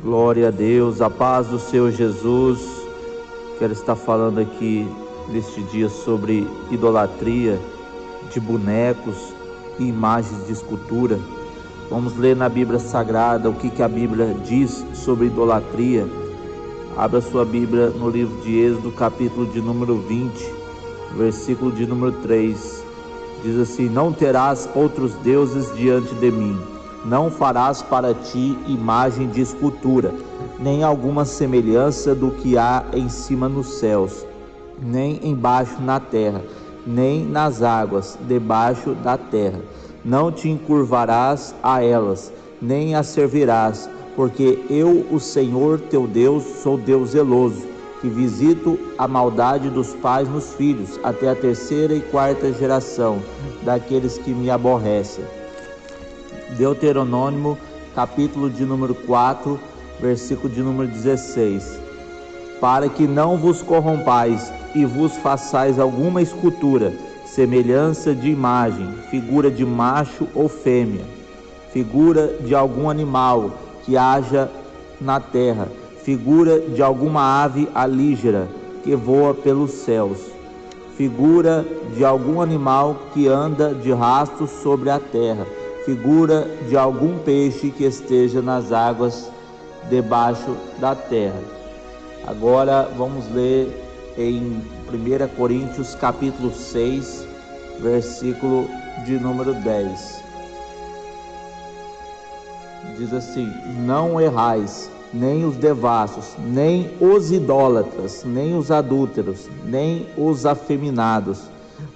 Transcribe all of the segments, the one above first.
Glória a Deus, a paz do Senhor Jesus. Quero estar falando aqui neste dia sobre idolatria de bonecos e imagens de escultura. Vamos ler na Bíblia Sagrada o que a Bíblia diz sobre idolatria. Abra sua Bíblia no livro de Êxodo, capítulo de número 20, versículo de número 3. Diz assim: não terás outros deuses diante de mim. Não farás para ti imagem de escultura, nem alguma semelhança do que há em cima nos céus, nem embaixo na terra, nem nas águas debaixo da terra. Não te encurvarás a elas, nem as servirás, porque eu, o Senhor teu Deus, sou Deus zeloso, que visito a maldade dos pais nos filhos, até a terceira e quarta geração daqueles que me aborrecem. Deuteronômio, capítulo de número 4, versículo de número 16. Para que não vos corrompais e vos façais alguma escultura, semelhança de imagem, figura de macho ou fêmea, figura de algum animal que haja na terra, figura de alguma ave alígera que voa pelos céus, figura de algum animal que anda de rastro sobre a terra, figura de algum peixe que esteja nas águas debaixo da terra. Agora vamos ler em 1 Coríntios capítulo 6, versículo de número 10. Diz assim: não errais, nem os devassos, nem os idólatras, nem os adúlteros, nem os afeminados,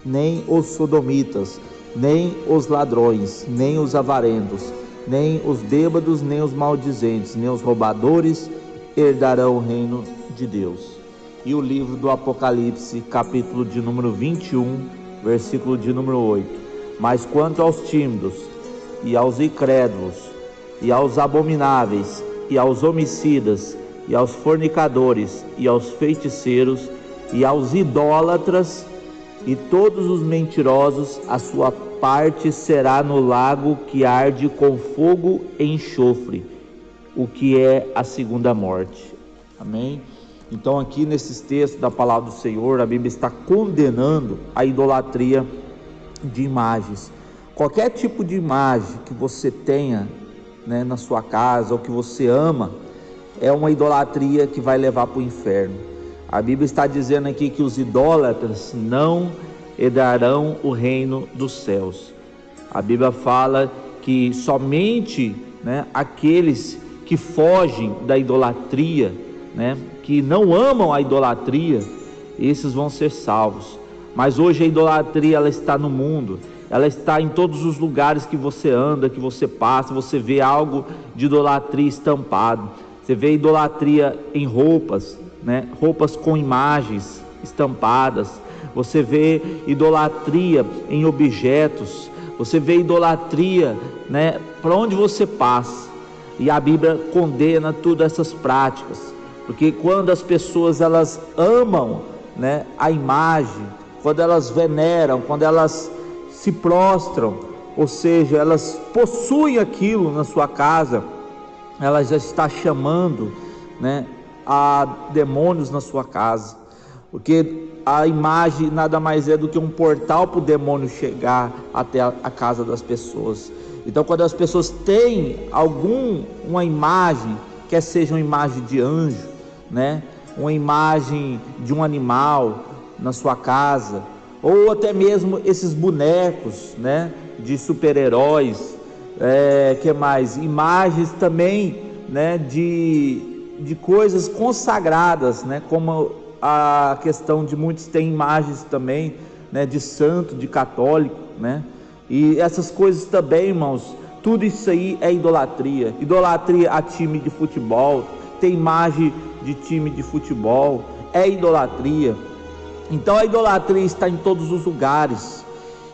nem os sodomitas, nem os ladrões, nem os avarentos, nem os bêbados, nem os maldizentes, nem os roubadores herdarão o reino de Deus. E o livro do Apocalipse, capítulo de número 21, versículo de número 8. Mas quanto aos tímidos, e aos incrédulos, e aos abomináveis, e aos homicidas, e aos fornicadores, e aos feiticeiros, e aos idólatras, e todos os mentirosos, a sua parte será no lago que arde com fogo e enxofre, o que é a segunda morte. Amém? Então aqui nesses textos da palavra do Senhor, a Bíblia está condenando a idolatria de imagens. Qualquer tipo de imagem que você tenha, na sua casa, ou que você ama, é uma idolatria que vai levar para o inferno. A Bíblia está dizendo aqui que os idólatras não herdarão o reino dos céus. A Bíblia fala que somente aqueles que fogem da idolatria, que não amam a idolatria, esses vão ser salvos. Mas hoje a idolatria, ela está no mundo, ela está em todos os lugares que você anda, que você passa. Você vê algo de idolatria estampado. Você vê idolatria em roupas, roupas com imagens estampadas. Você vê idolatria em objetos. Você vê idolatria, para onde você passa. E a Bíblia condena todas essas práticas, porque quando as pessoas elas amam, a imagem, quando elas veneram, quando elas se prostram, ou seja, elas possuem aquilo na sua casa, ela já está chamando, a demônios na sua casa, porque a imagem nada mais é do que um portal para o demônio chegar até a casa das pessoas. Então, quando as pessoas têm uma imagem, quer seja uma imagem de anjo, uma imagem de um animal na sua casa, ou até mesmo esses bonecos, de super-heróis, que mais? Imagens também, de coisas consagradas, como a questão de muitos têm imagens também, de santo, de católico, e essas coisas também, irmãos, tudo isso aí é idolatria. Idolatria a time de futebol, tem imagem de time de futebol, é idolatria. Então a idolatria está em todos os lugares.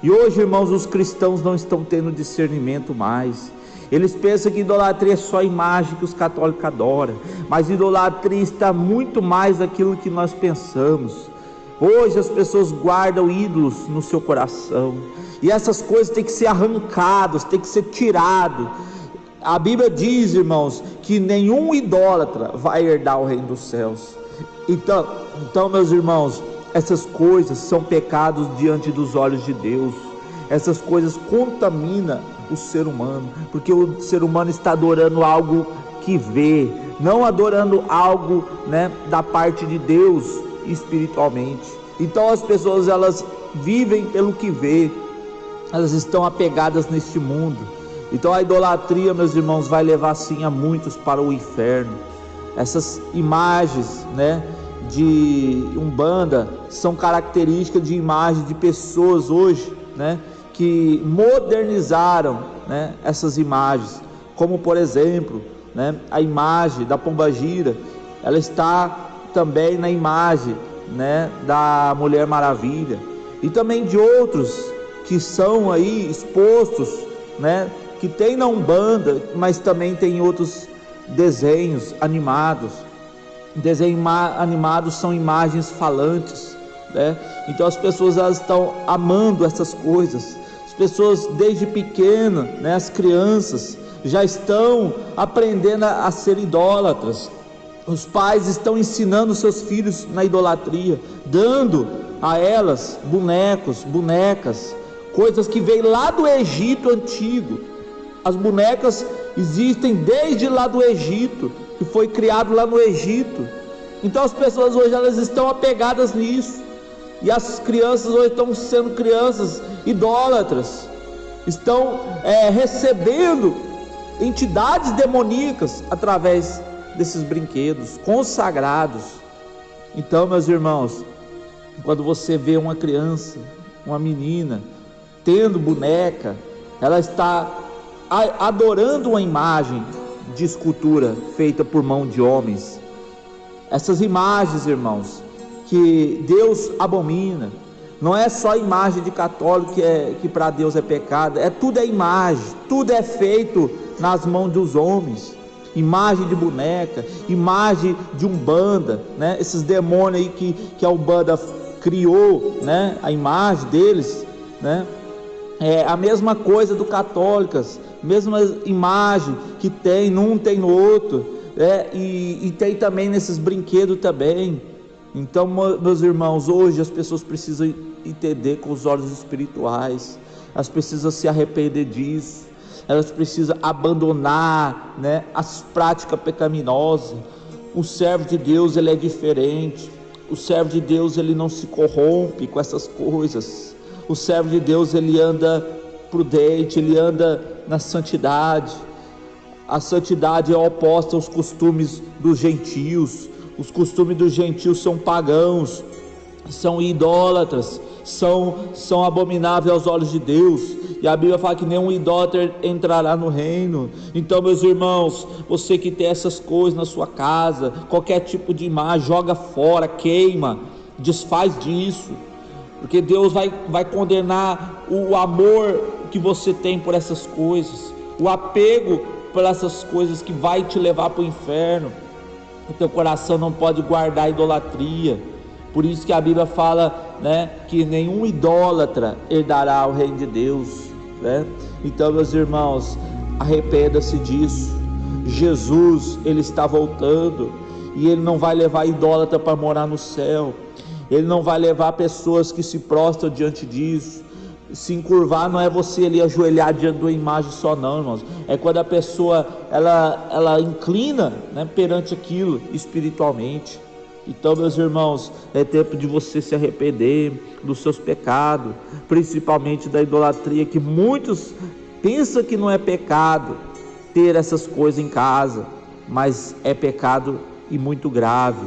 E hoje, irmãos, os cristãos não estão tendo discernimento mais. Eles pensam que idolatria é só a imagem que os católicos adoram, mas idolatria está muito mais daquilo que nós pensamos. Hoje as pessoas guardam ídolos no seu coração, e essas coisas têm que ser arrancadas, têm que ser tiradas. A Bíblia diz, irmãos, que nenhum idólatra vai herdar o reino dos céus. Então, meus irmãos, essas coisas são pecados diante dos olhos de Deus. Essas coisas contaminam o ser humano, porque o ser humano está adorando algo que vê, não adorando algo, da parte de Deus espiritualmente. Então as pessoas, elas vivem pelo que vê, elas estão apegadas neste mundo. Então a idolatria, meus irmãos, vai levar sim a muitos para o inferno. Essas imagens, de Umbanda são características de imagens de pessoas hoje, que modernizaram, essas imagens, como por exemplo, a imagem da pombagira, ela está também na imagem, da Mulher Maravilha, e também de outros que são aí expostos, que tem na Umbanda, mas também tem outros desenhos animados. Desenhos animados são imagens falantes, então as pessoas, elas estão amando essas coisas. As pessoas desde pequena, as crianças já estão aprendendo a ser idólatras. Os pais estão ensinando seus filhos na idolatria, dando a elas bonecos, bonecas, coisas que vêm lá do Egito antigo. As bonecas existem desde lá do Egito, que foi criado lá no Egito. Então as pessoas hoje, elas estão apegadas nisso, e as crianças hoje estão sendo crianças idólatras, estão recebendo entidades demoníacas através desses brinquedos consagrados. Então, meus irmãos, quando você vê uma criança, uma menina tendo boneca, ela está adorando uma imagem de escultura feita por mão de homens. Essas imagens, irmãos, que Deus abomina. Não é só a imagem de católico que para Deus é pecado, tudo é imagem, tudo é feito nas mãos dos homens. Imagem de boneca, imagem de Umbanda, esses demônios aí que a Umbanda criou, a imagem deles, é a mesma coisa do católicas, mesma imagem que tem num, tem no outro, e tem também nesses brinquedos também. Então, meus irmãos, hoje as pessoas precisam entender com os olhos espirituais, elas precisam se arrepender disso, elas precisam abandonar, as práticas pecaminosas. O servo de Deus, ele é diferente. O servo de Deus, ele não se corrompe com essas coisas. O servo de Deus, ele anda prudente, ele anda na santidade. A santidade é oposta aos costumes dos gentios. Os costumes dos gentios são pagãos, são idólatras, são abomináveis aos olhos de Deus. E a Bíblia fala que nenhum idólatra entrará no reino. Então, meus irmãos, você que tem essas coisas na sua casa, qualquer tipo de imagem, joga fora, queima, desfaz disso, porque Deus vai condenar o amor que você tem por essas coisas, o apego por essas coisas, que vai te levar para o inferno. O teu coração não pode guardar idolatria. Por isso que a Bíblia fala, que nenhum idólatra herdará o reino de Deus, Então, meus irmãos, arrependa-se disso. Jesus, ele está voltando, e ele não vai levar idólatra para morar no céu. Ele não vai levar pessoas que se prostram diante disso. Se encurvar não é você ali ajoelhar diante de uma imagem só, não, irmãos. É quando a pessoa ela inclina, perante aquilo espiritualmente. Então, meus irmãos, é tempo de você se arrepender dos seus pecados, principalmente da idolatria, que muitos pensam que não é pecado ter essas coisas em casa, mas é pecado e muito grave.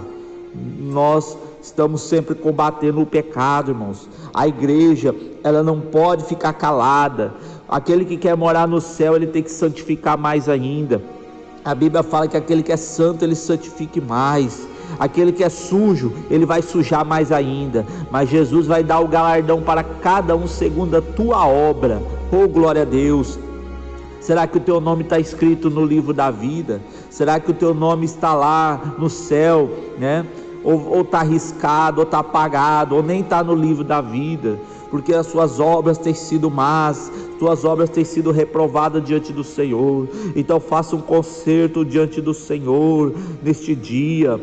Nós estamos sempre combatendo o pecado, irmãos. A igreja, ela não pode ficar calada. Aquele que quer morar no céu, ele tem que santificar mais ainda. A Bíblia fala que aquele que é santo, ele santifique mais. Aquele que é sujo, ele vai sujar mais ainda. Mas Jesus vai dar o galardão para cada um segundo a tua obra. Oh, glória a Deus! Será que o teu nome está escrito no livro da vida? Será que o teu nome está lá no céu, Ou está arriscado, ou está apagado, ou nem está no livro da vida, porque as suas obras têm sido más, tuas obras têm sido reprovadas diante do Senhor. Então faça um conserto diante do Senhor neste dia.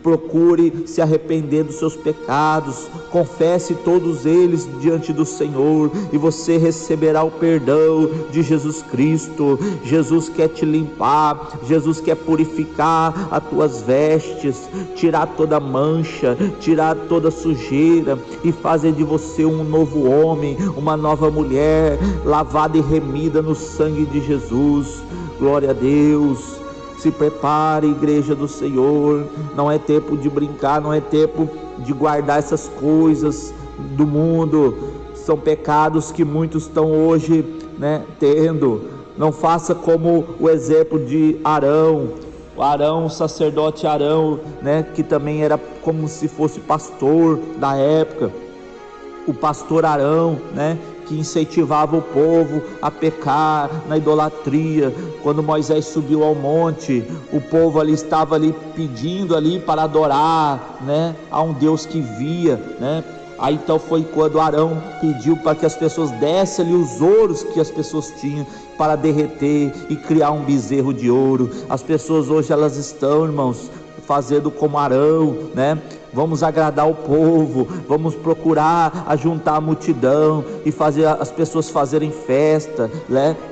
Procure se arrepender dos seus pecados, confesse todos eles diante do Senhor, e você receberá o perdão de Jesus Cristo. Jesus quer te limpar, Jesus quer purificar as tuas vestes, tirar toda mancha, tirar toda sujeira e fazer de você um novo homem, uma nova mulher, lavada e remida no sangue de Jesus. Glória a Deus. Se prepare, igreja do Senhor. Não é tempo de brincar, não é tempo de guardar essas coisas do mundo. São pecados que muitos estão hoje, tendo. Não faça como o exemplo de Arão. O sacerdote Arão, que também era como se fosse pastor da época. O pastor Arão, que incentivava o povo a pecar na idolatria. Quando Moisés subiu ao monte, o povo ali estava ali pedindo ali para adorar, a um Deus que via, Aí então foi quando Arão pediu para que as pessoas dessem ali os ouros que as pessoas tinham para derreter e criar um bezerro de ouro. As pessoas hoje elas estão, irmãos, fazendo como Arão, Vamos agradar o povo, vamos procurar ajuntar a multidão e fazer as pessoas fazerem festa,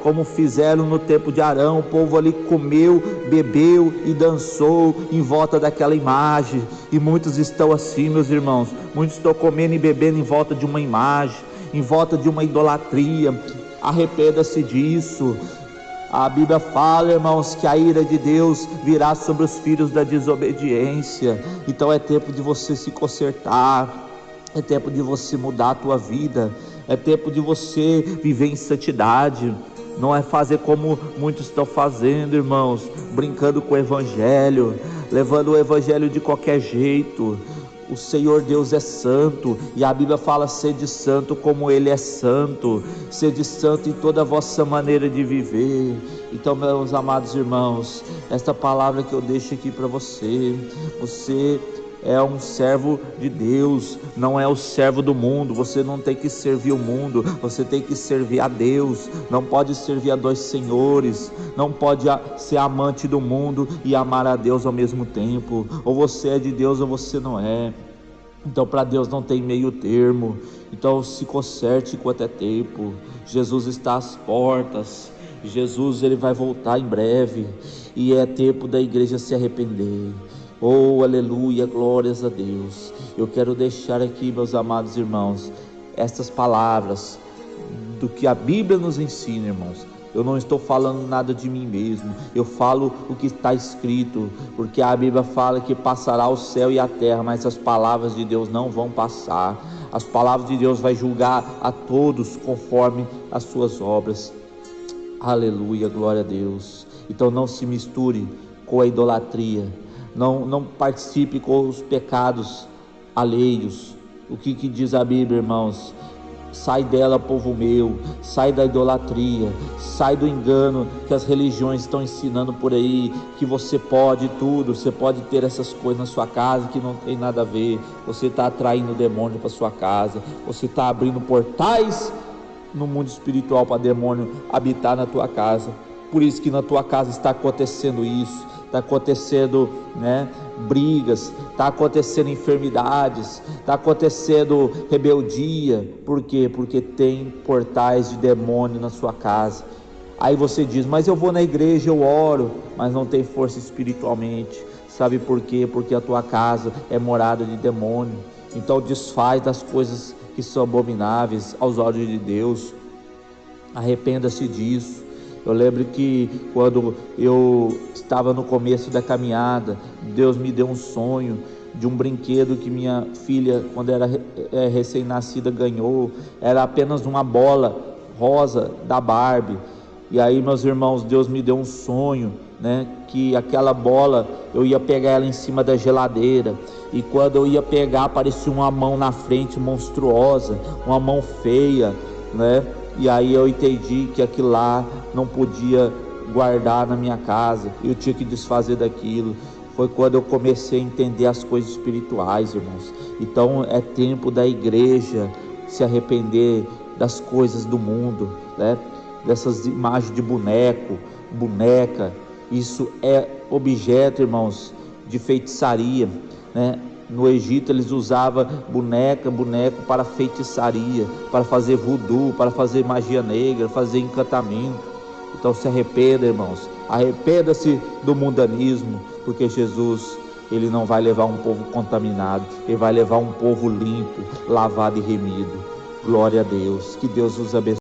como fizeram no tempo de Arão. O povo ali comeu, bebeu e dançou em volta daquela imagem. E muitos estão assim, meus irmãos, muitos estão comendo e bebendo em volta de uma imagem, em volta de uma idolatria. Arrependa-se disso. A Bíblia fala, irmãos, que a ira de Deus virá sobre os filhos da desobediência. Então é tempo de você se consertar, é tempo de você mudar a tua vida, é tempo de você viver em santidade. Não é fazer como muitos estão fazendo, irmãos, brincando com o Evangelho, levando o Evangelho de qualquer jeito. O Senhor Deus é santo, e a Bíblia fala: sede santo como Ele é santo. Sede santo em toda a vossa maneira de viver. Então, meus amados irmãos, esta palavra que eu deixo aqui para você, você é um servo de Deus, não é o servo do mundo. Você não tem que servir o mundo, você tem que servir a Deus. Não pode servir a dois senhores, não pode ser amante do mundo e amar a Deus ao mesmo tempo. Ou você é de Deus ou você não é. Então para Deus não tem meio termo. Então se conserte enquanto é tempo. Jesus está às portas, Jesus ele vai voltar em breve, e é tempo da igreja se arrepender. Oh, aleluia, glórias a Deus. Eu quero deixar aqui, meus amados irmãos, estas palavras do que a Bíblia nos ensina, irmãos. Eu não estou falando nada de mim mesmo, eu falo o que está escrito, porque a Bíblia fala que passará o céu e a terra, mas as palavras de Deus não vão passar. As palavras de Deus vai julgar a todos conforme as suas obras. Aleluia, glória a Deus. Então não se misture com a idolatria. Não participe com os pecados alheios. O que diz a Bíblia, irmãos? Sai dela, povo meu, sai da idolatria, sai do engano que as religiões estão ensinando por aí, que você pode tudo, você pode ter essas coisas na sua casa que não tem nada a ver. Você está atraindo o demônio para sua casa, você está abrindo portais no mundo espiritual para demônio habitar na tua casa. Por isso que na tua casa está acontecendo isso. Está acontecendo brigas, está acontecendo enfermidades, está acontecendo rebeldia. Por quê? Porque tem portais de demônio na sua casa. Aí você diz: mas eu vou na igreja, eu oro, mas não tem força espiritualmente. Sabe por quê? Porque a tua casa é morada de demônio. Então desfaz das coisas que são abomináveis aos olhos de Deus. Arrependa-se disso. Eu lembro que quando eu estava no começo da caminhada, Deus me deu um sonho de um brinquedo que minha filha, quando era recém-nascida, ganhou. Era apenas uma bola rosa da Barbie. E aí, meus irmãos, Deus me deu um sonho, que aquela bola, eu ia pegar ela em cima da geladeira, e quando eu ia pegar, aparecia uma mão na frente monstruosa, uma mão feia, E aí eu entendi que aquilo lá não podia guardar na minha casa, eu tinha que desfazer daquilo. Foi quando eu comecei a entender as coisas espirituais, irmãos. Então é tempo da igreja se arrepender das coisas do mundo, né? Dessas imagens de boneco, boneca. Isso é objeto, irmãos, de feitiçaria, né? No Egito eles usavam boneco para feitiçaria, para fazer voodoo, para fazer magia negra, fazer encantamento. Então se arrependa, irmãos, arrependa-se do mundanismo, porque Jesus, ele não vai levar um povo contaminado, ele vai levar um povo limpo, lavado e remido. Glória a Deus, que Deus os abençoe.